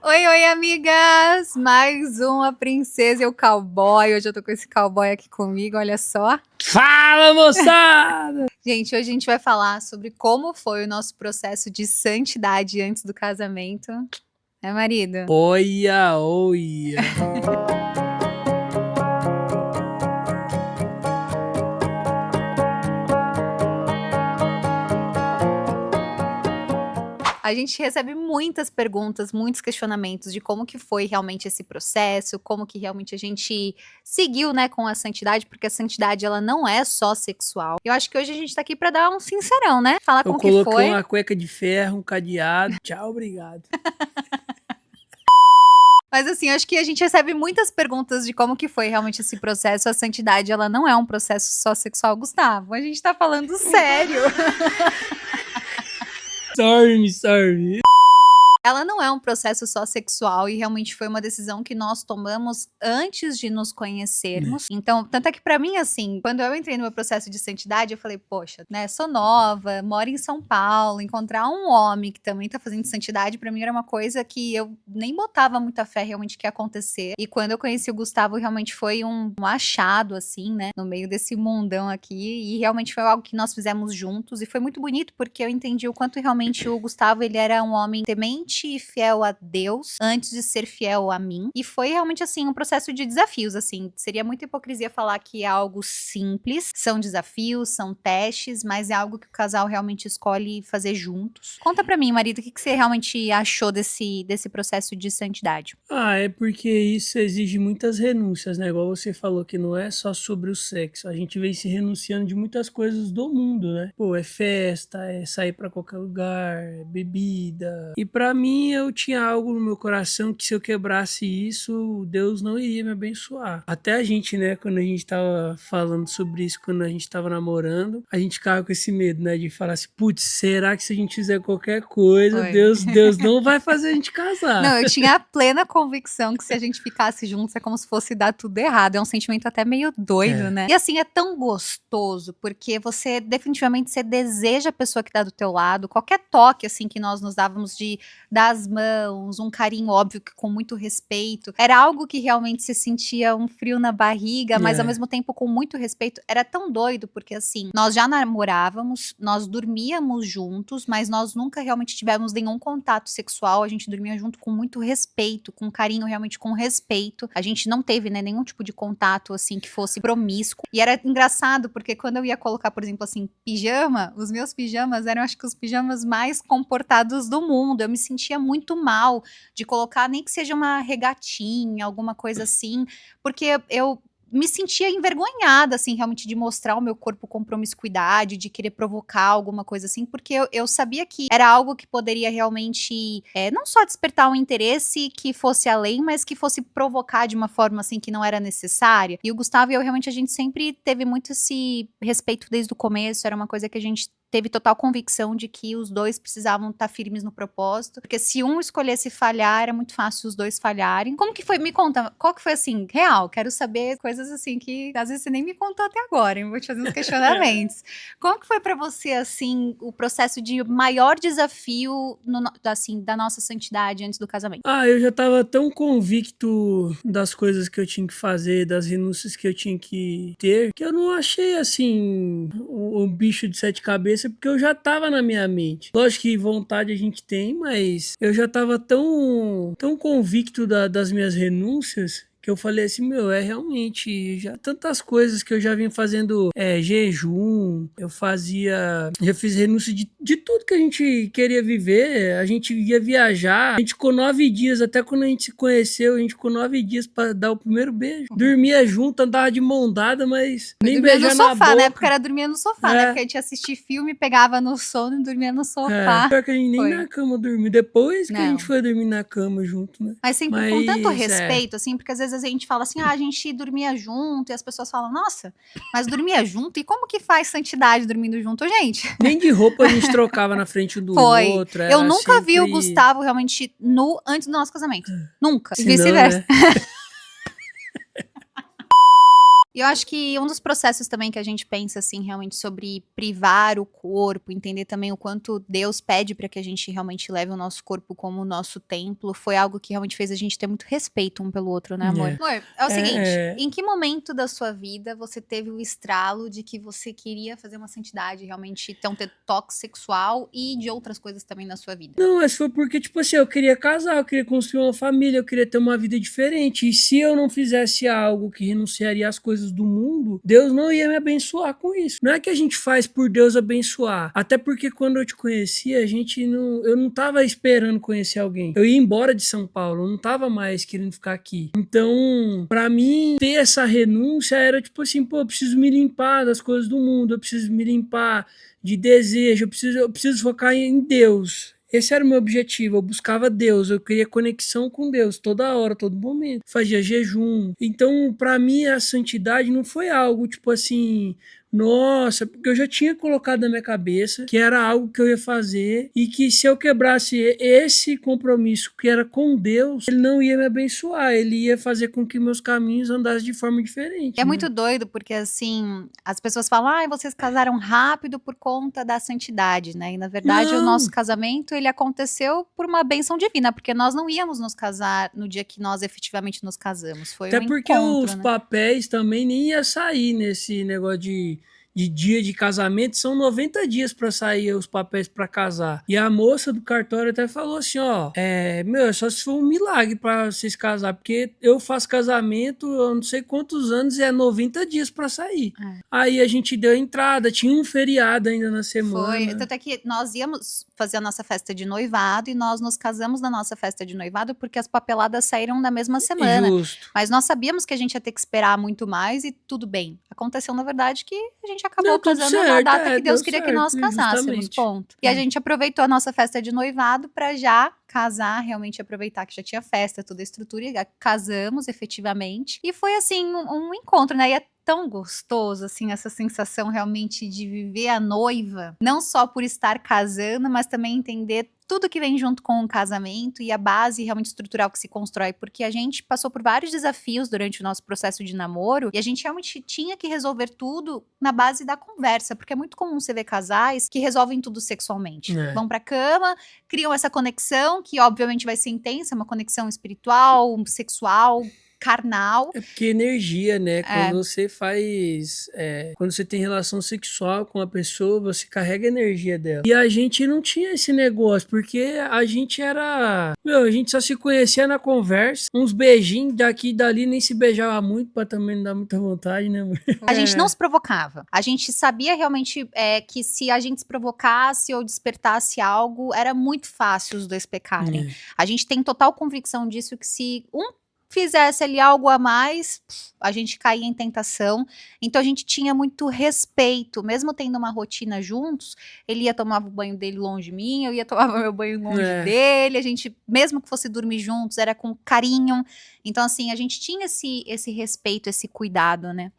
Oi, oi, amigas! Mais uma princesa e o cowboy. Hoje eu tô com esse cowboy aqui comigo, olha só. Fala, moçada! Gente, hoje a gente vai falar sobre como foi o nosso processo de santidade antes do casamento. Né, marido? Olha, olha. A gente recebe muitas perguntas, muitos questionamentos de como que foi realmente esse processo, como que realmente a gente seguiu, né, com a santidade, porque a santidade ela não é só sexual. Eu acho que hoje a gente tá aqui pra dar um sincerão, né? Falar Eu como que coloquei foi. uma cueca de ferro, um cadeado. Tchau, obrigado. Mas assim, acho que a gente recebe muitas perguntas de como que foi realmente esse processo. A santidade, ela não é um processo só sexual, Gustavo. A gente tá falando sério. Sorry. Ela não é um processo só sexual e realmente foi uma decisão que nós tomamos antes de nos conhecermos. Então, tanto é que pra mim, assim, quando eu entrei no meu processo de santidade, eu falei, poxa, né, sou nova, moro em São Paulo, encontrar um homem que também tá fazendo santidade, pra mim era uma coisa que eu nem botava muita fé realmente que ia acontecer. E quando eu conheci o Gustavo, realmente foi um achado, assim, né, no meio desse mundão aqui, e realmente foi algo que nós fizemos juntos, e foi muito bonito, porque eu entendi o quanto realmente o Gustavo, ele era um homem temente e fiel a Deus antes de ser fiel a mim. E foi realmente assim um processo de desafios, assim. Seria muita hipocrisia falar que é algo simples. São desafios, são testes, mas é algo que o casal realmente escolhe fazer juntos. Conta pra mim, marido, o que você realmente achou desse processo de santidade? Ah, é porque isso exige muitas renúncias, né? Igual você falou que não é só sobre o sexo. A gente vem se renunciando de muitas coisas do mundo, né? Pô, é festa, é sair pra qualquer lugar, é bebida. E pra mim eu tinha algo no meu coração que se eu quebrasse isso, Deus não iria me abençoar. Até a gente, né, quando a gente tava falando sobre isso, quando a gente tava namorando, a gente ficava com esse medo, né, de falar assim, putz, será que se a gente fizer qualquer coisa, Foi. Deus não vai fazer a gente casar? Não, eu tinha a plena convicção que se a gente ficasse juntos é como se fosse dar tudo errado. É um sentimento até meio doido, É. né? E assim, é tão gostoso, porque você definitivamente você deseja a pessoa que tá do teu lado. Qualquer toque, assim, que nós nos dávamos de dar as mãos, um carinho óbvio que com muito respeito. Era algo que realmente se sentia um frio na barriga, mas ao É. mesmo tempo com muito respeito. Era tão doido, porque assim, nós já namorávamos, nós dormíamos juntos, mas nós nunca realmente tivemos nenhum contato sexual. A gente dormia junto com muito respeito, com carinho, realmente com respeito. A gente não teve, né, nenhum tipo de contato, assim, que fosse promíscuo. E era engraçado, porque quando eu ia colocar, por exemplo, assim, pijama, os meus pijamas eram, acho que, os pijamas mais comportados do mundo. Eu me sentia muito mal de colocar, nem que seja uma regatinha, alguma coisa assim, porque eu me sentia envergonhada, assim, realmente de mostrar o meu corpo com promiscuidade, de querer provocar alguma coisa assim, porque eu sabia que era algo que poderia realmente, não só despertar um interesse que fosse além, mas que fosse provocar de uma forma, assim, que não era necessária. E o Gustavo e eu, realmente, a gente sempre teve muito esse respeito desde o começo, era uma coisa que a gente teve total convicção de que os dois precisavam estar firmes no propósito, porque se um escolhesse falhar, era muito fácil os dois falharem. Como que foi? Me conta, qual que foi, assim, real? Quero saber coisas, assim, que às vezes você nem me contou até agora, hein? Vou te fazer uns questionamentos. Como que foi pra você, assim, o processo de maior desafio, assim, da nossa santidade antes do casamento? Ah, eu já tava tão convicto das coisas que eu tinha que fazer, das renúncias que eu tinha que ter, que eu não achei assim um bicho de sete cabeças, porque eu já tava na minha mente. Lógico que vontade a gente tem, mas eu já tava tão convicto das minhas renúncias. Que eu falei assim, meu, é realmente já tantas coisas que eu já vim fazendo, jejum, já fiz renúncia de tudo que a gente queria viver, a gente ia viajar, a gente ficou 9 dias, até quando a gente se conheceu, a gente ficou 9 dias pra dar o primeiro beijo, dormia junto, andava de mão dada, mas Eu nem dormia no beijar na sofá, né? Porque boca. era dormir no sofá, né? Porque a gente assistia filme, pegava no sono e dormia no sofá. Pior que a gente nem Foi. na cama dormiu, depois que a gente Não. foi dormir na cama junto, né? Mas sempre com tanto Mas, respeito, assim, porque às vezes a gente fala assim, ah, a gente dormia junto, e as pessoas falam, nossa, mas dormia junto? E como que faz santidade dormindo junto, gente? nem de roupa a gente trocava na frente um do Foi. outro, Eu era nunca vi o sempre... Gustavo realmente nu antes do nosso casamento. Nunca. E Se não, vice-versa. né? E eu acho que um dos processos também que a gente pensa, assim, realmente sobre privar o corpo, entender também o quanto Deus pede para que a gente realmente leve o nosso corpo como o nosso templo, foi algo que realmente fez a gente ter muito respeito um pelo outro, né, amor? É. Amor, é o seguinte, É, em que momento da sua vida você teve o estralo de que você queria fazer uma santidade, realmente ter um detox sexual e de outras coisas também na sua vida? Não, mas foi porque, tipo assim, eu queria casar, eu queria construir uma família, eu queria ter uma vida diferente. E se eu não fizesse algo que renunciaria às coisas do mundo, Deus não ia me abençoar com isso. Não é que a gente faz por Deus abençoar. Até porque quando eu te conheci, eu não tava esperando conhecer alguém. Eu ia embora de São Paulo, eu não tava mais querendo ficar aqui. Então, pra mim, ter essa renúncia era tipo assim, pô, eu preciso me limpar das coisas do mundo, eu preciso me limpar de desejo, eu preciso focar em Deus. Esse era o meu objetivo, eu buscava Deus, eu queria conexão com Deus toda hora, todo momento. Fazia jejum. Então, para mim, a santidade não foi algo tipo assim, nossa, porque eu já tinha colocado na minha cabeça que era algo que eu ia fazer e que se eu quebrasse esse compromisso que era com Deus, ele não ia me abençoar, ele ia fazer com que meus caminhos andassem de forma diferente. É né? muito doido, porque assim, as pessoas falam, ai, vocês casaram rápido por conta da santidade, né? E na verdade, o Não, nosso casamento, ele aconteceu por uma bênção divina, porque nós não íamos nos casar no dia que nós efetivamente nos casamos. Foi até um porque encontro, os né? papéis também nem ia sair nesse negócio de dia de casamento, são 90 dias para sair os papéis para casar. E a moça do cartório até falou assim, ó, meu, é só se for um milagre para vocês casar, porque eu faço casamento, eu não sei quantos anos e é 90 dias para sair. É. Aí a gente deu a entrada, tinha um feriado ainda na Foi, semana. tanto é que nós íamos fazer a nossa festa de noivado e nós nos casamos na nossa festa de noivado porque as papeladas saíram na mesma semana. Justo. Mas nós sabíamos que a gente ia ter que esperar muito mais e tudo bem. Aconteceu, na verdade, que a gente acabou Deu tudo casando na certo, data que Deus deu queria que nós certo, casássemos, justamente. ponto. E a gente aproveitou a nossa festa de noivado para já casar, realmente aproveitar que já tinha festa, toda a estrutura, e casamos efetivamente. E foi assim, um encontro, né? E é tão gostoso, assim, essa sensação realmente de viver a noiva, não só por estar casando, mas também entender tudo que vem junto com o casamento e a base realmente estrutural que se constrói, porque a gente passou por vários desafios durante o nosso processo de namoro e a gente realmente tinha que resolver tudo na base da conversa, porque é muito comum você ver casais que resolvem tudo sexualmente. Vão pra cama, criam essa conexão, que obviamente vai ser intensa, uma conexão espiritual, sexual, carnal. É porque energia, né? Quando você faz. Quando você tem relação sexual com a pessoa, você carrega a energia dela. E a gente não tinha esse negócio, porque a gente era. Meu, a gente só se conhecia na conversa. Uns beijinhos daqui e dali, nem se beijava muito, pra também não dar muita vontade, né, amor? A gente não se provocava. A gente sabia realmente que se a gente se provocasse ou despertasse algo, era muito fácil os dois pecarem. A gente tem total convicção disso, que se um fizesse ali algo a mais, a gente caía em tentação. Então a gente tinha muito respeito, mesmo tendo uma rotina juntos, ele ia tomar o banho dele longe de mim, eu ia tomar meu banho longe dele, a gente, mesmo que fosse dormir juntos, era com carinho. Então assim, a gente tinha esse respeito, esse cuidado, né?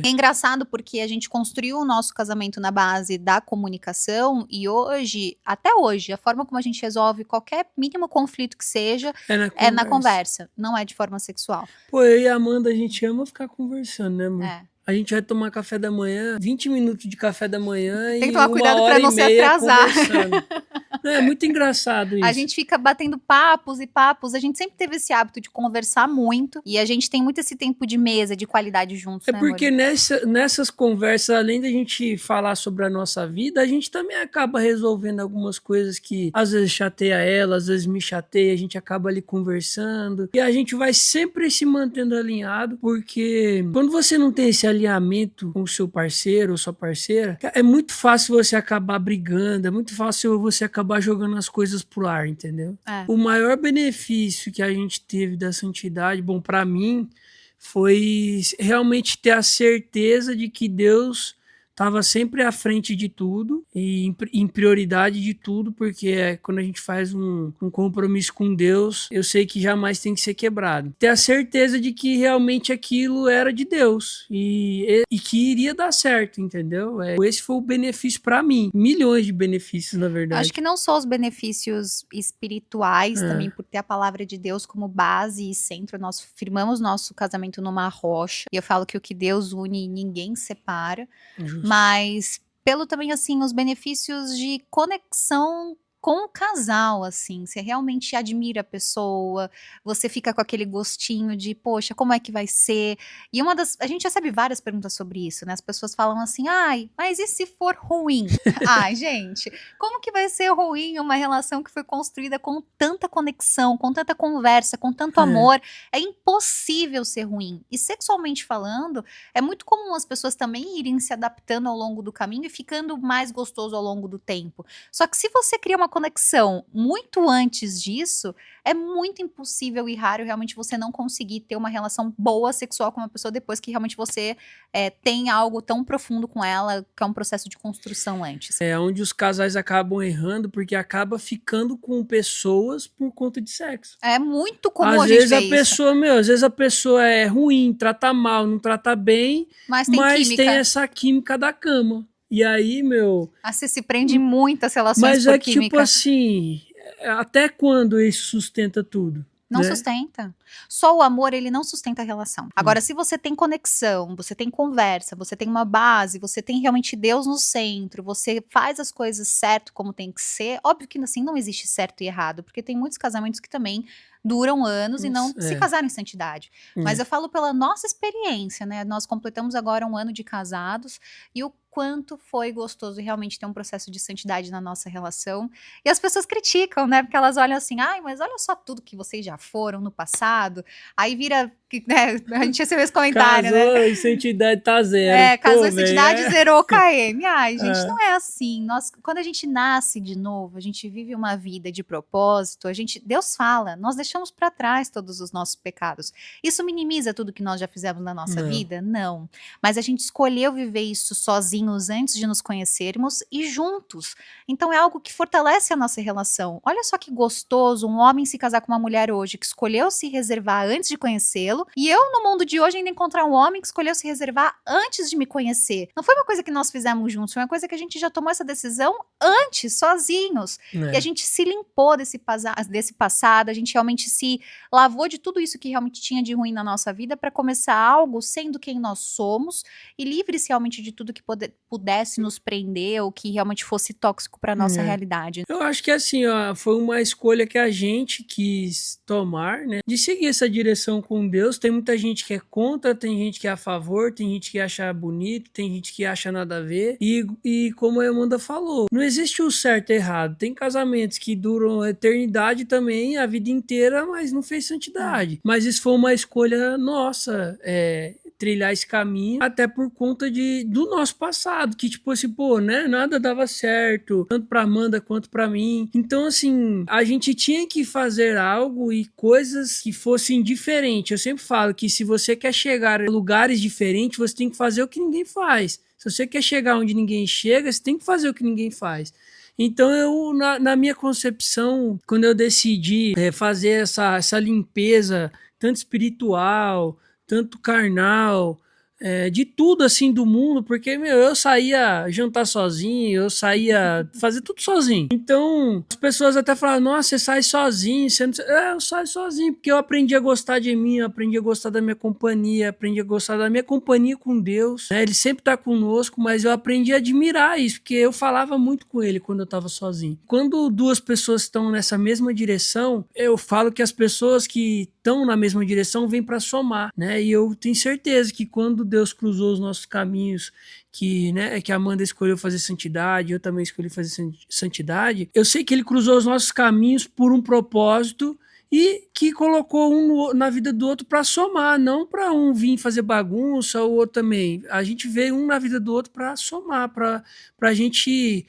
É engraçado porque a gente construiu o nosso casamento na base da comunicação e hoje, até hoje, a forma como a gente resolve qualquer mínimo conflito que seja é na conversa, não é de forma sexual. Pô, eu e a Amanda, a gente ama ficar conversando, né, amor? A gente vai tomar café da manhã, 20 minutos de café da manhã tem que e tomar uma cuidado hora pra não e se meia atrasar. conversando. É muito engraçado isso. A gente fica batendo papos e papos. A gente sempre teve esse hábito de conversar muito. E a gente tem muito esse tempo de mesa, de qualidade juntos, É né, porque amor? nessas conversas, além da gente falar sobre a nossa vida, a gente também acaba resolvendo algumas coisas que às vezes chateia ela, às vezes me chateia, a gente acaba ali conversando. E a gente vai sempre se mantendo alinhado, porque quando você não tem esse alinhamento com o seu parceiro ou sua parceira, é muito fácil você acabar brigando, é muito fácil você acabar jogando as coisas pro ar, entendeu? O maior benefício que a gente teve da santidade, bom, pra mim, foi realmente ter a certeza de que Deus estava sempre à frente de tudo e em prioridade de tudo, porque quando a gente faz um compromisso com Deus, eu sei que jamais tem que ser quebrado. Ter a certeza de que realmente aquilo era de Deus e que iria dar certo, entendeu? Esse foi o benefício para mim. Milhões de benefícios, na verdade. Acho que não só os benefícios espirituais, também por ter a palavra de Deus como base e centro. Nós firmamos nosso casamento numa rocha. E eu falo que o que Deus une, ninguém separa. Justo. Mas pelo também, assim, os benefícios de conexão com o casal, assim, você realmente admira a pessoa, você fica com aquele gostinho de, poxa, como é que vai ser? E a gente recebe várias perguntas sobre isso, né? As pessoas falam assim, ai, mas e se for ruim? Ai, gente, como que vai ser ruim uma relação que foi construída com tanta conexão, com tanta conversa, com tanto amor? É impossível ser ruim. E sexualmente falando, é muito comum as pessoas também irem se adaptando ao longo do caminho e ficando mais gostoso ao longo do tempo. Só que se você cria uma conexão muito antes disso, é muito impossível e raro realmente você não conseguir ter uma relação boa sexual com uma pessoa depois que realmente você tem algo tão profundo com ela, que é um processo de construção antes. É onde os casais acabam errando, porque acaba ficando com pessoas por conta de sexo. É muito comum às a gente vezes ver a pessoa, às vezes a pessoa é ruim, trata mal, não trata bem, mas tem essa química da cama. E aí, você se prende muito às relações mas por é que, química. tipo assim, até quando isso sustenta tudo? Não sustenta. Só o amor, ele não sustenta a relação. Agora, se você tem conexão, você tem conversa, você tem uma base, você tem realmente Deus no centro, você faz as coisas certo como tem que ser, óbvio que assim não existe certo e errado, porque tem muitos casamentos que também duram anos e não se casaram em santidade. Mas eu falo pela nossa experiência, né? Nós completamos agora 1 ano de casados e o quanto foi gostoso realmente ter um processo de santidade na nossa relação. E as pessoas criticam, né? Porque elas olham assim, ai, mas olha só tudo que vocês já foram no passado. Aí vira, né? A gente recebeu esse comentário, casou, né? E santidade tá zero. Casou em santidade, zerou o KM. Ai, gente, não é assim. Quando a gente nasce de novo, a gente vive uma vida de propósito, Deus fala, nós deixamos para trás todos os nossos pecados. Isso minimiza tudo que nós já fizemos na nossa vida? Não. Mas a gente escolheu viver isso sozinhos antes de nos conhecermos e juntos. Então é algo que fortalece a nossa relação. Olha só que gostoso um homem se casar com uma mulher hoje que escolheu se reservar antes de conhecê-lo, e eu no mundo de hoje ainda encontrar um homem que escolheu se reservar antes de me conhecer. Não foi uma coisa que nós fizemos juntos, foi uma coisa que a gente já tomou essa decisão antes, sozinhos. E a gente se limpou desse passado, a gente realmente se lavou de tudo isso que realmente tinha de ruim na nossa vida para começar algo sendo quem nós somos e livres realmente de tudo que pudesse nos prender ou que realmente fosse tóxico para nossa realidade. Eu acho que assim, foi uma escolha que a gente quis tomar, né? De seguir essa direção com Deus. Tem muita gente que é contra, tem gente que é a favor, tem gente que acha bonito, tem gente que acha nada a ver. E como a Amanda falou, não existe o certo e errado. Tem casamentos que duram a eternidade também, a vida inteira, mas não fez santidade. Mas isso foi uma escolha nossa, trilhar esse caminho, até por conta do nosso passado, que tipo assim, né, nada dava certo, tanto pra Amanda quanto pra mim. Então assim, a gente tinha que fazer algo e coisas que fossem diferentes. Eu sempre falo que se você quer chegar a lugares diferentes, você tem que fazer o que ninguém faz. Se você quer chegar onde ninguém chega, você tem que fazer o que ninguém faz. Então eu, na minha concepção, quando eu decidi fazer essa limpeza, tanto espiritual, tanto carnal, de tudo assim do mundo, porque eu saía jantar sozinho, eu saía fazer tudo sozinho. Então as pessoas até falavam, nossa, você sai sozinho, você não... eu saio sozinho, porque eu aprendi a gostar de mim, eu aprendi a gostar da minha companhia, aprendi a gostar da minha companhia com Deus, né? Ele sempre tá conosco, mas eu aprendi a admirar isso, porque eu falava muito com ele quando eu tava sozinho. Quando duas pessoas estão nessa mesma direção, eu falo que as pessoas que estão na mesma direção vêm para somar, né? E eu tenho certeza que quando Deus cruzou os nossos caminhos, que a Amanda escolheu fazer santidade, eu também escolhi fazer santidade, eu sei que ele cruzou os nossos caminhos por um propósito e que colocou um na vida do outro para somar, não para um vir fazer bagunça, ou outro também. A gente veio um na vida do outro para somar, para a gente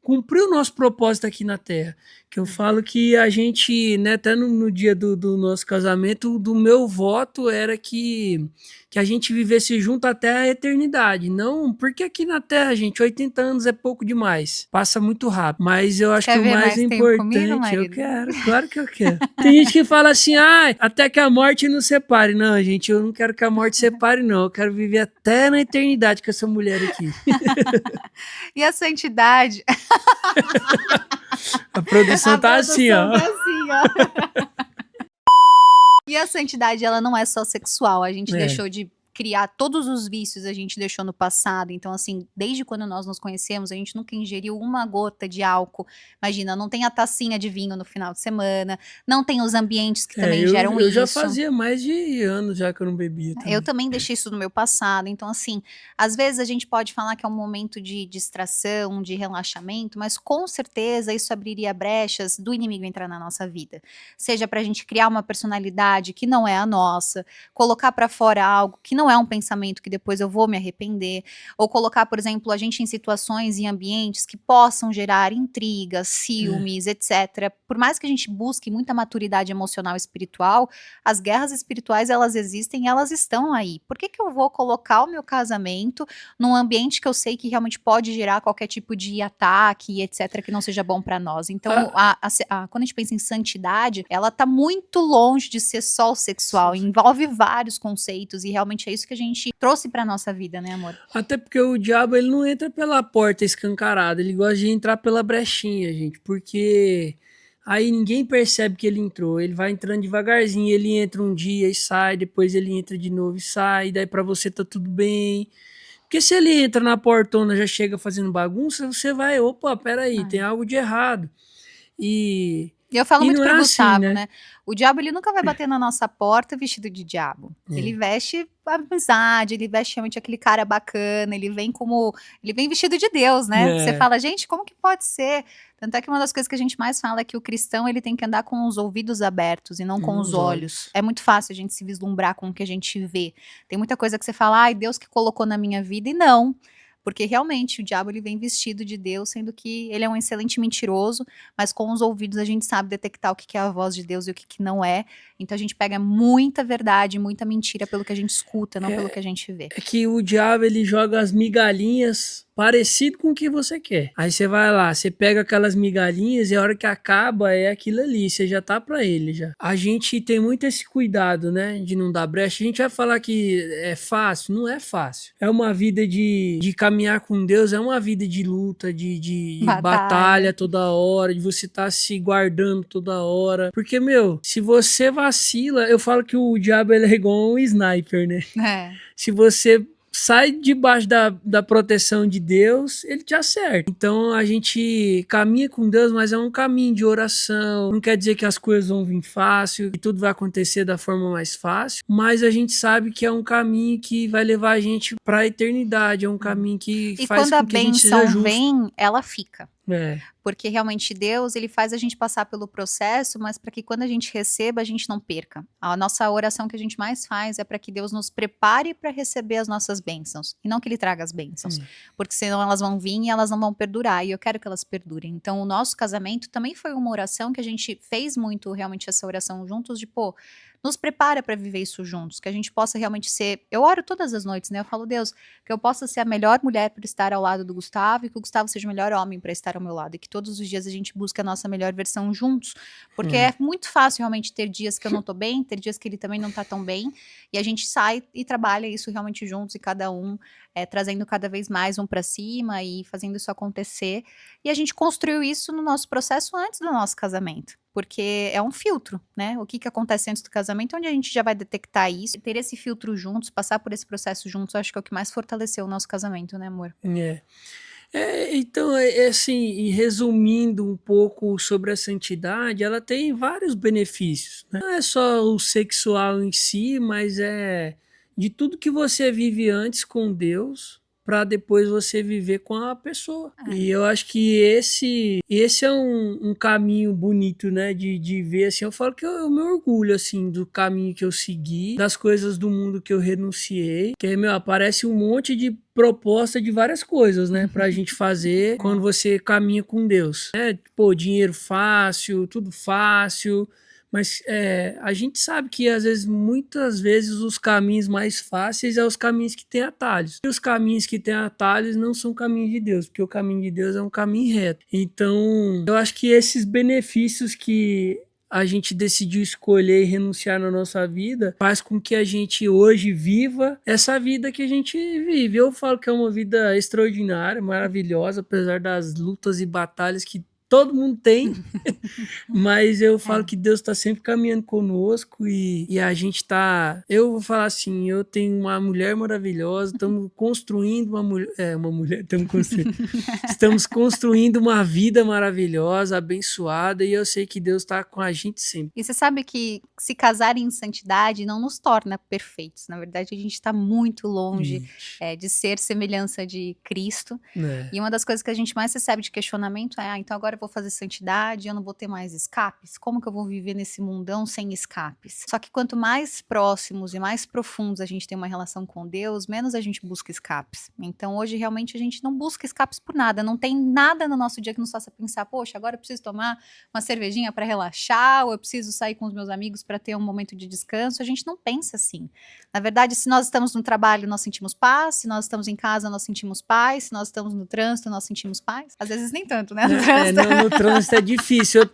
cumprir o nosso propósito aqui na Terra. Que eu falo que a gente, né, até no dia do nosso casamento, do meu voto era que a gente vivesse junto até a eternidade. Não, porque aqui na Terra, gente, 80 anos é pouco demais. Passa muito rápido. Mas eu acho que Quer o ver mais mais tempo comigo, importante, eu marido? quero, claro que eu quero. Tem gente que fala assim, até que a morte nos separe. Não, gente, eu não quero que a morte separe, não. Eu quero viver até na eternidade com essa mulher aqui. E a santidade? A produção A tá assim, produção ó. tá assim, ó. E a santidade, ela não é só sexual. A gente É. deixou de criar todos os vícios, a gente deixou no passado. Então, assim, desde quando nós nos conhecemos, a gente nunca ingeriu uma gota de álcool. Imagina, não tem a tacinha de vinho no final de semana, não tem os ambientes que também geram Eu já isso. fazia mais de anos já que eu não bebia também. Eu também deixei isso no meu passado. Então, assim, às vezes a gente pode falar que é um momento de distração, de relaxamento, mas com certeza isso abriria brechas do inimigo entrar na nossa vida. Seja pra gente criar uma personalidade que não é a nossa, colocar pra fora algo que não é um pensamento que depois eu vou me arrepender, ou colocar, por exemplo, a gente em situações e ambientes que possam gerar intrigas, ciúmes, etc. Por mais que a gente busque muita maturidade emocional e espiritual, as guerras espirituais, elas existem e elas estão aí. Por que eu vou colocar o meu casamento num ambiente que eu sei que realmente pode gerar qualquer tipo de ataque, etc, que não seja bom pra nós? Então, quando a gente pensa em santidade, ela tá muito longe de ser só o sexual, envolve vários conceitos e realmente é isso que a gente trouxe pra nossa vida, né, amor? Até porque o diabo, ele não entra pela porta escancarada, ele gosta de entrar pela brechinha, gente, porque aí ninguém percebe que ele entrou, ele vai entrando devagarzinho, ele entra um dia e sai, depois ele entra de novo e sai, daí pra você tá tudo bem. Porque se ele entra na portona, já chega fazendo bagunça, você vai, opa, peraí, tem algo de errado. E eu falo muito não pro é assim, Gustavo, né? né? O diabo, ele nunca vai bater na nossa porta vestido de diabo. Ele veste a amizade, ele veste realmente aquele cara bacana, ele vem vestido de Deus, né? Você fala, gente, como que pode ser? Tanto é que uma das coisas que a gente mais fala é que o cristão, ele tem que andar com os ouvidos abertos e não com os olhos. É muito fácil a gente se vislumbrar com o que a gente vê. Tem muita coisa que você fala, ai, Deus que colocou na minha vida, e não. Porque realmente o diabo, ele vem vestido de Deus, sendo que ele é um excelente mentiroso, mas com os ouvidos a gente sabe detectar o que é a voz de Deus e o que não é. Então a gente pega muita verdade, muita mentira pelo que a gente escuta, não pelo que a gente vê. É que o diabo, ele joga as migalhinhas parecido com o que você quer. Aí você vai lá, você pega aquelas migalhinhas e a hora que acaba é aquilo ali, você já tá pra ele já. A gente tem muito esse cuidado, né, de não dar brecha. A gente vai falar que é fácil, não é fácil. É uma vida de caminhar com Deus, é uma vida de luta, de batalha toda hora, de você estar se guardando toda hora. Porque, meu, se você vacila, eu falo que o diabo, ele é igual um sniper, né? Se você sai debaixo da proteção de Deus, ele te acerta. Então a gente caminha com Deus, mas é um caminho de oração. Não quer dizer que as coisas vão vir fácil, que tudo vai acontecer da forma mais fácil, mas a gente sabe que é um caminho que vai levar a gente para a eternidade, é um caminho que faz com que a gente seja justo. E quando a bênção vem, ela fica. É. Porque realmente Deus, ele faz a gente passar pelo processo, mas para que quando a gente receba, a gente não perca. A nossa oração que a gente mais faz é para que Deus nos prepare para receber as nossas bênçãos, e não que ele traga as bênçãos, porque senão elas vão vir e elas não vão perdurar, e eu quero que elas perdurem. Então o nosso casamento também foi uma oração que a gente fez muito realmente essa oração juntos, de nos prepara para viver isso juntos, que a gente possa realmente ser. Eu oro todas as noites, né? Eu falo, Deus, que eu possa ser a melhor mulher para estar ao lado do Gustavo e que o Gustavo seja o melhor homem para estar ao meu lado, e que todos os dias a gente busque a nossa melhor versão juntos, porque é muito fácil realmente ter dias que eu não tô bem, ter dias que ele também não tá tão bem, e a gente sai e trabalha isso realmente juntos, e cada um trazendo cada vez mais um para cima e fazendo isso acontecer. E a gente construiu isso no nosso processo antes do nosso casamento, porque é um filtro, né? O que acontece antes do casamento, onde a gente já vai detectar isso, ter esse filtro juntos, passar por esse processo juntos, acho que é o que mais fortaleceu o nosso casamento, né, amor? Então, assim, e resumindo um pouco sobre a santidade, ela tem vários benefícios, né? Não é só o sexual em si, mas é de tudo que você vive antes com Deus, para depois você viver com a pessoa. É. E eu acho que esse é um caminho bonito, né, de ver, assim, eu falo que eu me orgulho, assim, do caminho que eu segui, das coisas do mundo que eu renunciei, que, meu, aparece um monte de proposta de várias coisas, né, pra gente fazer quando você caminha com Deus, né, pô, dinheiro fácil, tudo fácil, mas a gente sabe que às vezes, muitas vezes, os caminhos mais fáceis são os caminhos que têm atalhos. E os caminhos que têm atalhos não são caminhos de Deus, porque o caminho de Deus é um caminho reto. Então, eu acho que esses benefícios que a gente decidiu escolher e renunciar na nossa vida, faz com que a gente hoje viva essa vida que a gente vive. Eu falo que é uma vida extraordinária, maravilhosa, apesar das lutas e batalhas que todo mundo tem, mas eu falo que Deus está sempre caminhando conosco e a gente tá. Eu vou falar assim: eu tenho uma mulher maravilhosa, estamos construindo estamos construindo uma vida maravilhosa, abençoada, e eu sei que Deus está com a gente sempre. E você sabe que se casar em santidade não nos torna perfeitos. Na verdade, a gente está muito longe de ser semelhança de Cristo. E uma das coisas que a gente mais recebe de questionamento é: então agora eu vou fazer santidade, eu não vou ter mais escapes? Como que eu vou viver nesse mundão sem escapes? Só que quanto mais próximos e mais profundos a gente tem uma relação com Deus, menos a gente busca escapes. Então hoje realmente a gente não busca escapes por nada. Não tem nada no nosso dia que nos faça pensar: poxa, agora eu preciso tomar uma cervejinha para relaxar, ou eu preciso sair com os meus amigos para ter um momento de descanso. A gente não pensa assim. Na verdade, se nós estamos no trabalho, nós sentimos paz; se nós estamos em casa, nós sentimos paz; se nós estamos no trânsito, nós sentimos paz. Às vezes nem tanto, né? No trânsito é difícil.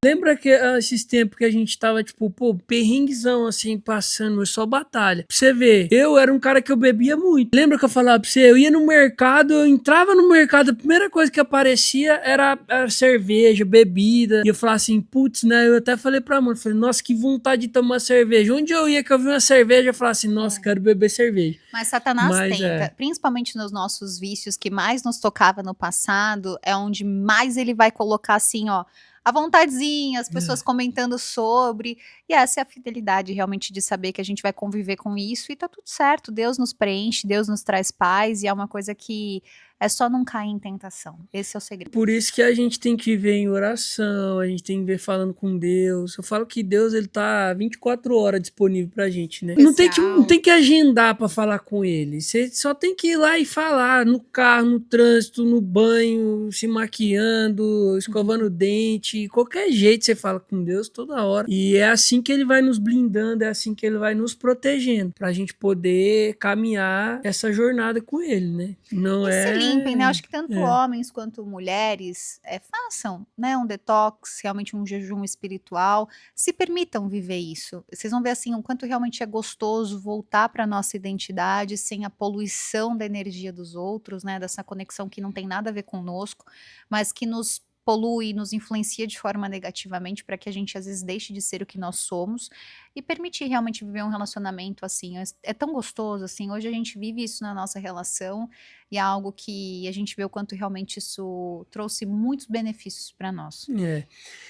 Lembra que esses tempos que a gente tava, tipo, pô, perrenguezão, assim, passando, só batalha. Pra você ver, eu era um cara que eu bebia muito. Lembra que eu falava pra você? Eu ia no mercado, eu entrava no mercado, a primeira coisa que aparecia era cerveja, bebida. E eu falava assim, putz, né? Eu até falei pra mãe, falei, nossa, que vontade de tomar cerveja. Onde eu ia que eu vi uma cerveja, eu falava assim, nossa, quero beber cerveja. Mas Satanás tenta, principalmente nos nossos vícios que mais nos tocava no passado, é onde mais ele vai colocar assim, ó, à vontadezinha, as pessoas comentando sobre, e essa é a fidelidade realmente de saber que a gente vai conviver com isso e tá tudo certo, Deus nos preenche, Deus nos traz paz, e é uma coisa que é só não cair em tentação. Esse é o segredo. Por isso que a gente tem que ver em oração, a gente tem que ver falando com Deus. Eu falo que Deus, ele tá 24 horas disponível pra gente, né? Não tem que agendar pra falar com ele. Você só tem que ir lá e falar no carro, no trânsito, no banho, se maquiando, escovando o dente. Qualquer jeito você fala com Deus toda hora. E é assim que ele vai nos blindando, é assim que ele vai nos protegendo, pra gente poder caminhar essa jornada com ele, né? Não se limpem, né? Acho que tanto homens quanto mulheres façam, né, um detox, realmente um jejum espiritual, se permitam viver isso. Vocês vão ver assim o quanto realmente é gostoso voltar para nossa identidade sem a poluição da energia dos outros, né? Dessa conexão que não tem nada a ver conosco, mas que nos polui, nos influencia de forma negativamente para que a gente às vezes deixe de ser o que nós somos e permitir realmente viver um relacionamento assim. É tão gostoso assim. Hoje a gente vive isso na nossa relação e é algo que a gente vê o quanto realmente isso trouxe muitos benefícios para nós.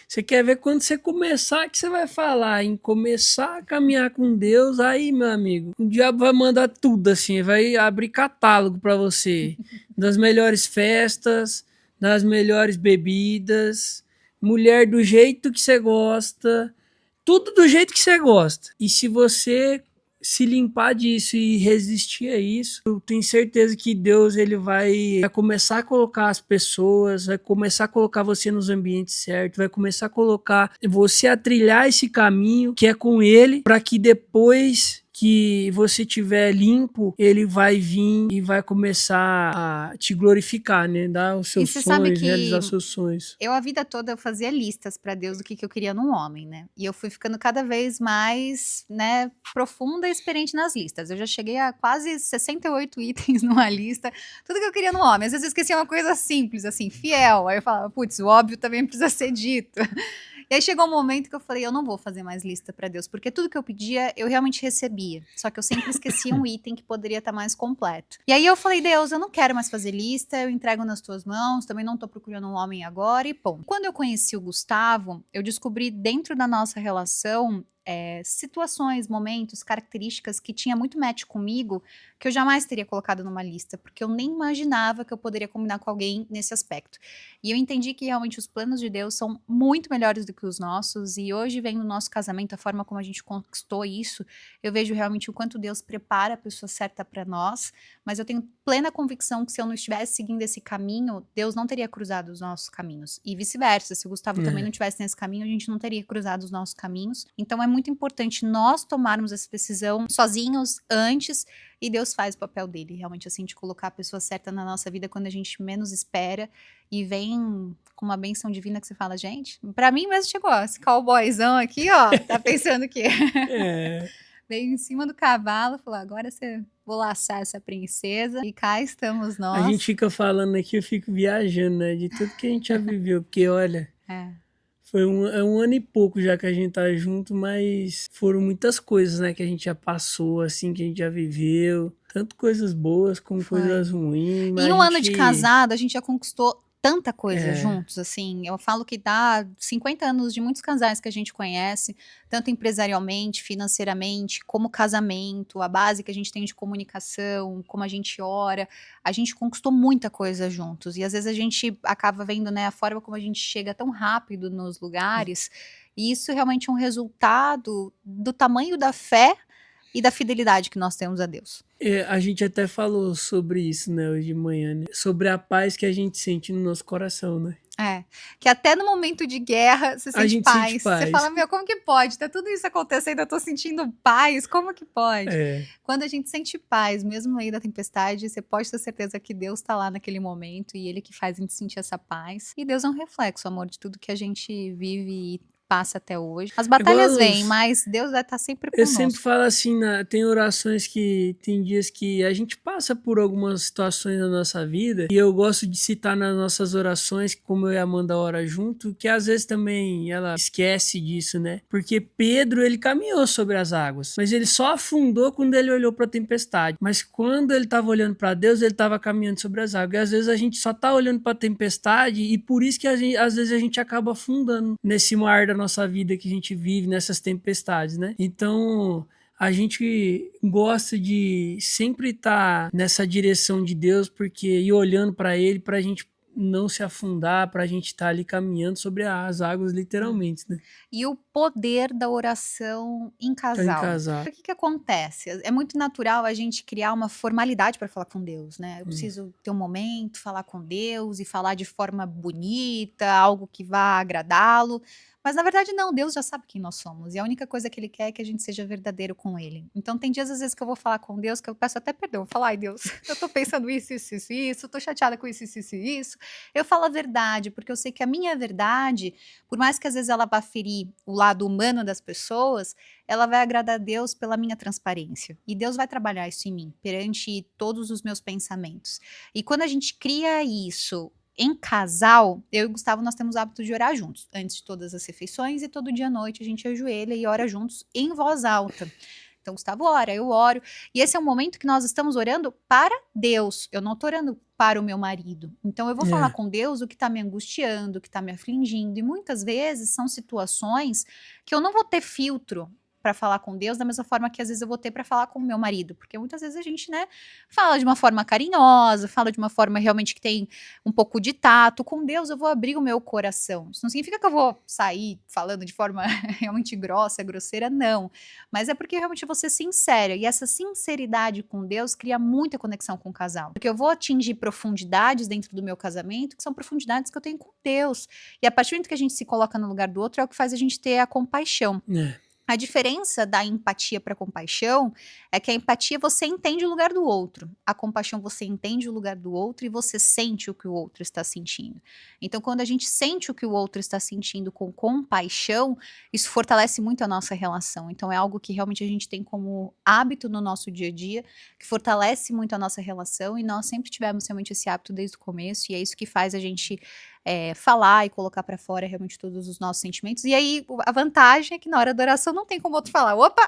Você quer ver quando você começar, que você vai falar em começar a caminhar com Deus, aí, meu amigo, o diabo vai mandar tudo assim, vai abrir catálogo para você, das melhores festas, das melhores bebidas, mulher do jeito que você gosta, tudo do jeito que você gosta. E se você se limpar disso e resistir a isso, eu tenho certeza que Deus, ele vai começar a colocar as pessoas, vai começar a colocar você nos ambientes certos, vai começar a colocar você a trilhar esse caminho que é com ele, para que depois que você tiver limpo, ele vai vir e vai começar a te glorificar, né? Dar os seus sonhos, realizar seus sonhos. Eu a vida toda eu fazia listas para Deus do que eu queria num homem, né? E eu fui ficando cada vez mais, né, profunda e experiente nas listas. Eu já cheguei a quase 68 itens numa lista, tudo que eu queria num homem. Às vezes eu esquecia uma coisa simples, assim, fiel. Aí eu falava, putz, o óbvio também precisa ser dito. E aí chegou um momento que eu falei, eu não vou fazer mais lista para Deus, porque tudo que eu pedia, eu realmente recebia. Só que eu sempre esquecia um item que poderia estar mais completo. E aí eu falei, Deus, eu não quero mais fazer lista, eu entrego nas tuas mãos, também não tô procurando um homem agora e pô. Quando eu conheci o Gustavo, eu descobri dentro da nossa relação situações, momentos, características que tinha muito match comigo, que eu jamais teria colocado numa lista, porque eu nem imaginava que eu poderia combinar com alguém nesse aspecto. E eu entendi que realmente os planos de Deus são muito melhores do que os nossos, e hoje vendo o nosso casamento, a forma como a gente conquistou isso, eu vejo realmente o quanto Deus prepara a pessoa certa para nós, mas eu tenho plena convicção que se eu não estivesse seguindo esse caminho, Deus não teria cruzado os nossos caminhos. E vice-versa, se o Gustavo também não estivesse nesse caminho, a gente não teria cruzado os nossos caminhos. Então é muito importante nós tomarmos essa decisão sozinhos antes, e Deus faz o papel dele, realmente assim, de colocar a pessoa certa na nossa vida quando a gente menos espera, e vem com uma bênção divina que você fala, gente, pra mim mesmo chegou, ó, esse cowboyzão aqui, ó, tá pensando que É, veio em cima do cavalo, falou, agora você vou laçar essa princesa, e cá estamos a gente nós. fica falando aqui, eu fico viajando, né? De tudo que a gente já viveu. Porque, olha, É, foi um ano e pouco já que a gente tá junto, mas foram muitas coisas, né? Que a gente já passou, assim, que a gente já viveu. Tanto coisas boas como foi. coisas ruins, mas Em a um ano de gente... casado, a gente já conquistou tanta coisa É, juntos, assim, eu falo que dá 50 anos de muitos casais que a gente conhece, tanto empresarialmente, financeiramente, como casamento, a base que a gente tem de comunicação, como a gente ora, a gente conquistou muita coisa juntos, e às vezes a gente acaba vendo, né, a forma como a gente chega tão rápido nos lugares, e isso realmente é um resultado do tamanho da fé e da fidelidade que nós temos a Deus. a gente até falou sobre isso, né, hoje de manhã, né? Sobre a paz que a gente sente no nosso coração, né? É, que até no momento de guerra você A sente gente sente paz. Você fala, paz. meu, como que pode? Tá tudo isso acontecendo, eu tô sentindo paz, como que pode? É. Quando a gente sente paz, mesmo no meio da tempestade, você pode ter certeza que Deus tá lá naquele momento e Ele que faz a gente sentir essa paz. E Deus é um reflexo, amor, de tudo que a gente vive e passa até hoje. As Igual batalhas vêm, mas Deus vai estar sempre eu sempre conosco. falo assim, tem orações que tem dias que a gente passa por algumas situações na nossa vida e eu gosto de citar nas nossas orações, como eu e a Amanda ora junto, que às vezes também ela esquece disso, né? Porque Pedro, ele caminhou sobre as águas, mas ele só afundou quando ele olhou para a tempestade. Mas quando ele estava olhando para Deus, ele estava caminhando sobre as águas. E às vezes a gente só tá olhando para a tempestade e por isso que às vezes a gente acaba afundando nesse mar da nossa vida que a gente vive, nessas tempestades, né? Então, a gente gosta de sempre estar nessa direção de Deus, porque ir olhando para Ele, para a gente não se afundar, para a gente estar ali caminhando sobre as águas, literalmente, né? E o poder da oração em Tá em casal. casar. O que que acontece? É muito natural a gente criar uma formalidade para falar com Deus, né? Eu preciso ter um momento, falar com Deus e falar de forma bonita, algo que vá agradá-lo. Mas na verdade não, Deus já sabe quem nós somos. E a única coisa que Ele quer é que a gente seja verdadeiro com Ele. Então tem dias às vezes que eu vou falar com Deus que eu peço até perdão. Eu falo, ai Deus, eu tô pensando isso, tô chateada com isso. Eu falo a verdade, porque eu sei que a minha verdade, por mais que às vezes ela vá ferir o lado humano das pessoas, ela vai agradar a Deus pela minha transparência. E Deus vai trabalhar isso em mim, perante todos os meus pensamentos. E quando a gente cria isso em casal, eu e o Gustavo, nós temos o hábito de orar juntos, antes de todas as refeições, e todo dia à noite a gente ajoelha e ora juntos em voz alta. Então, Gustavo ora, eu oro. E esse é um momento que nós estamos orando para Deus. Eu não estou orando para o meu marido. Então, eu vou falar É. com Deus o que está me angustiando, o que está me afligindo. E muitas vezes são situações que eu não vou ter filtro para falar com Deus da mesma forma que às vezes eu vou ter para falar com o meu marido, porque muitas vezes a gente, né, fala de uma forma carinhosa, fala de uma forma realmente que tem um pouco de tato. Com Deus eu vou abrir o meu coração. Isso não significa que eu vou sair falando de forma realmente grossa, grosseira, não. Mas é porque realmente eu vou ser sincera. E essa sinceridade com Deus cria muita conexão com o casal. Porque eu vou atingir profundidades dentro do meu casamento, que são profundidades que eu tenho com Deus. E a partir do momento que a gente se coloca no lugar do outro, é o que faz a gente ter a compaixão. É. A diferença da empatia para compaixão é que a empatia você entende o lugar do outro, a compaixão você entende o lugar do outro e você sente o que o outro está sentindo. Então, quando a gente sente o que o outro está sentindo com compaixão, isso fortalece muito a nossa relação. Então, é algo que realmente a gente tem como hábito no nosso dia a dia, que fortalece muito a nossa relação e nós sempre tivemos realmente esse hábito desde o começo e é isso que faz a gente falar e colocar pra fora realmente todos os nossos sentimentos. E aí, a vantagem é que na hora da oração não tem como outro falar, opa,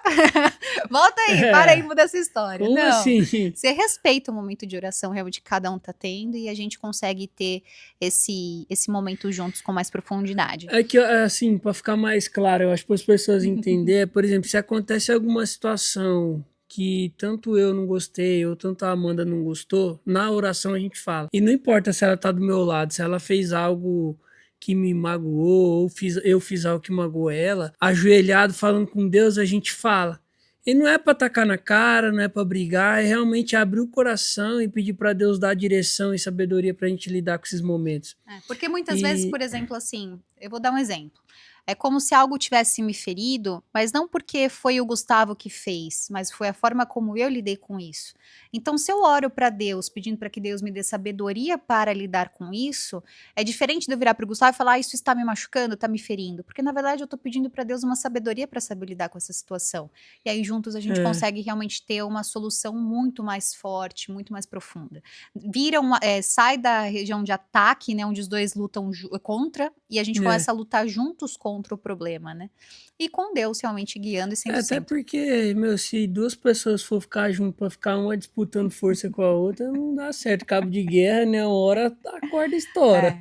volta aí, para aí, muda essa história. Como Não, assim? você respeita o momento de oração realmente que cada um tá tendo e a gente consegue ter esse momento juntos com mais profundidade. É que, assim, pra ficar mais claro, eu acho para as pessoas entenderem, por exemplo, se acontece alguma situação que tanto eu não gostei ou tanto a Amanda não gostou, na oração a gente fala. E não importa se ela tá do meu lado, se ela fez algo que me magoou ou eu fiz algo que magoou ela, ajoelhado falando com Deus, a gente fala. E não é pra tacar na cara, não é pra brigar, é realmente abrir o coração e pedir pra Deus dar direção e sabedoria pra gente lidar com esses momentos. Porque muitas vezes, por exemplo, assim, eu vou dar um exemplo. É como se algo tivesse me ferido, mas não porque foi o Gustavo que fez, mas foi a forma como eu lidei com isso. Então, se eu oro para Deus, pedindo para que Deus me dê sabedoria para lidar com isso, é diferente de eu virar para o Gustavo e falar, isso está me machucando, está me ferindo. Porque, na verdade, eu estou pedindo para Deus uma sabedoria para saber lidar com essa situação. E aí, juntos, a gente consegue realmente ter uma solução muito mais forte, muito mais profunda. Sai da região de ataque, né, onde os dois lutam contra, e a gente começa a lutar juntos contra o problema, né? E com Deus realmente guiando e sendo Até sempre. porque, meu, se duas pessoas for ficar junto pra ficar uma disputando força com a outra, não dá certo. Cabo de guerra, né? Uma hora a corda estoura.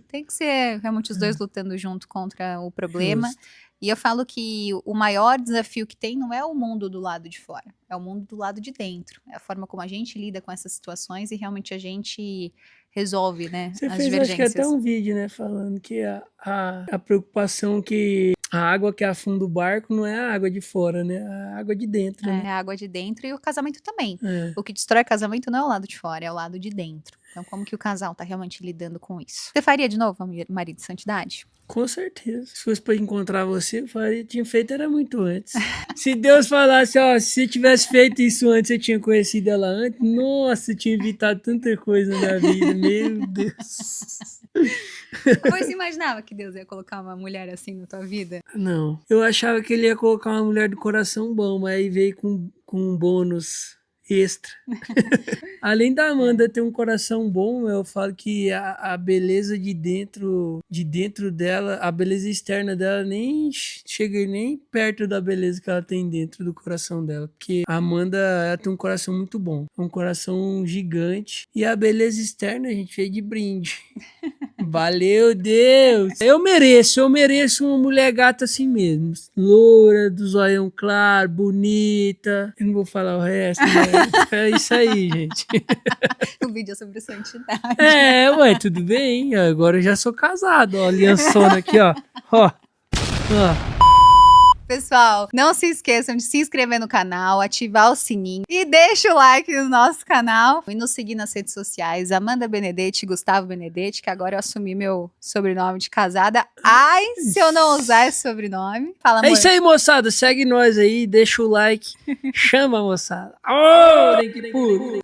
Tem que ser realmente os dois lutando junto contra o problema. Justo. E eu falo que o maior desafio que tem não é o mundo do lado de fora, é o mundo do lado de dentro. É a forma como a gente lida com essas situações e realmente a gente resolve, né, Você as fez, acho que até divergências. um vídeo, né, falando que a preocupação que a água que afunda o barco não é a água de fora, né? A água de dentro, né? É a água de dentro e o casamento também. É. O que destrói casamento não é o lado de fora, é o lado de dentro. Então, como que o casal tá realmente lidando com isso? Você faria de novo, marido de santidade? Com certeza. Se fosse pra encontrar você, eu faria, tinha feito era muito antes. Se Deus falasse, ó, se você tivesse feito isso antes, você tinha conhecido ela antes, nossa, eu tinha evitado tanta coisa na minha vida, meu Deus. Você imaginava que Deus ia colocar uma mulher assim na tua vida? Não. Eu achava que ele ia colocar uma mulher de coração bom, mas aí veio com um bônus extra. Além da Amanda ter um coração bom, eu falo que a beleza de dentro dela, a beleza externa dela nem chega nem perto da beleza que ela tem dentro do coração dela. Porque a Amanda, ela tem um coração muito bom, um coração gigante. E a beleza externa a gente fez de brinde. Valeu, Deus! Eu mereço uma mulher gata assim mesmo. Loura, do zoião claro, bonita. Eu não vou falar o resto, mas é isso aí, gente. O vídeo é sobre santidade. Ué, tudo bem. Agora eu já sou casado, ó. Aliançona aqui, ó. Ó. Pessoal, não se esqueçam de se inscrever no canal, ativar o sininho e deixa o like no nosso canal e nos seguir nas redes sociais, Amanda Benedetti e Gustavo Benedetti, que agora eu assumi meu sobrenome de casada. Ai, se eu não usar esse sobrenome. Fala, amor. É isso aí, moçada. Segue nós aí, deixa o like. Chama, moçada. Oh, nem que puro.